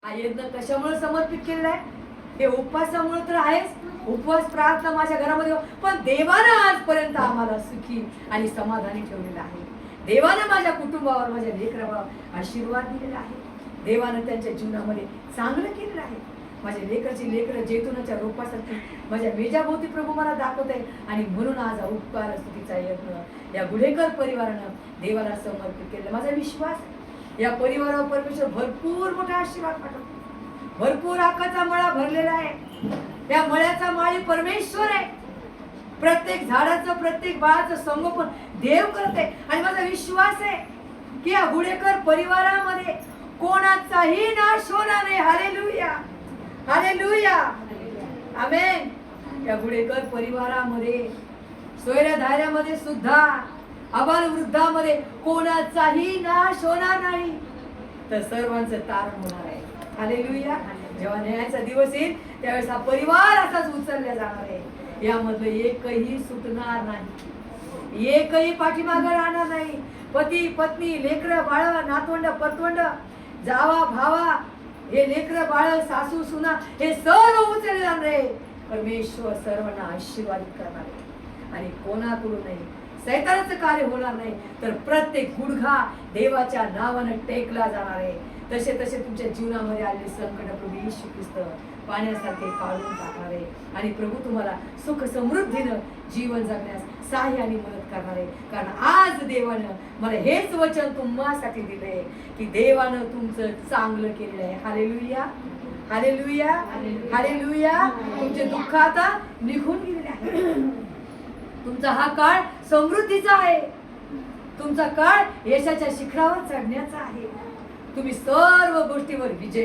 हा यज्ञ कशामुळे समर्पित केलेला आहे? हे उपवासामुळे तर आहेच. उपवास प्रार्थना माझ्या घरामध्ये पण देवानं आजपर्यंत आम्हाला सुखी आणि समाधानी ठेवलेलं आहे. देवानं माझ्या कुटुंबावर, माझ्या लेकरावर आशीर्वाद दिलेला आहे. देवानं त्यांच्या जीवनामध्ये चांगलं केलेलं आहे. माझ्या लेकराची लेकरं जैतुनाच्या रोपासारखी माझ्या मेजाभोवती प्रभू मला दाखवत आहे. आणि म्हणून आज उपकार स्तुतीचा यज्ञ या गुढेकर परिवारानं देवाला समर्पित केलेला. माझा विश्वास या परिवारावर परमेश्वर भरपूर मोठा आशीर्वाद पाठवतो. भरपूर आकाचा मळा भरलेला आहे. या मळ्याचा माळी परमेश्वर आहे. प्रत्येक झाडाचं, प्रत्येक बाळाचं संगोपन देव करत आहे. आणि माझा विश्वास आहे की या गुढेकर परिवारामध्ये कोणाचाही नाश होणार नाही. हालेलुया, हालेलुया, आमेन. या गुढेकर परिवारामध्ये, सोयऱ्या धाऱ्यामध्ये सुद्धा, अबाल वृद्धामध्ये कोणाचाही नाश होणार नाही, तर सर्वांचं तारण होणार आहे. हालेलुया. जेव्हा न्यायाचा दिवस येईल त्यावेळेस हा परिवार असाच उचलला जाणार आहे. यामधलं एकही सुटणार नाही, एकही पाठीमागे राहणार नाही. पती पत्नी, लेकरं बाळ, नातवंड परतवंड, जावा भावा, हे लेकरं बाळ, सासू सुना, हे सर्व उचलले जाणार आहे. परमेश्वर सर्वांना आशीर्वादित करणार आहे. आणि कोणाकडून नाही सैतानाचं कार्य होणार नाही, तर प्रत्येक गुडघा देवाच्या नावानं टेकला जाणार आहे. तसे तसे तुमच्या जीवनामध्ये आलेले संकट प्रभू येशू ख्रिस्त पाण्यासारखे काढून टाकणार आहे. आणि प्रभू तुम्हाला सुख समृद्धीनं जीवन जगण्यास सहाय्य आणि मदत करणार आहे. कारण आज देवानं मला हेच वचन तुम्हासाठी दिलंय की देवानं तुमचं चांगलं केलेलं आहे. Hallelujah, hallelujah, hallelujah. तुमचे दुःख आता निघून गेलेले आहे. तुमचा हा काळ समृद्धीचा आहे. तुमचा काळ यशाच्या शिखरावर चढण्याचा आहे. तुम्ही सर्व गोष्टीवर विजय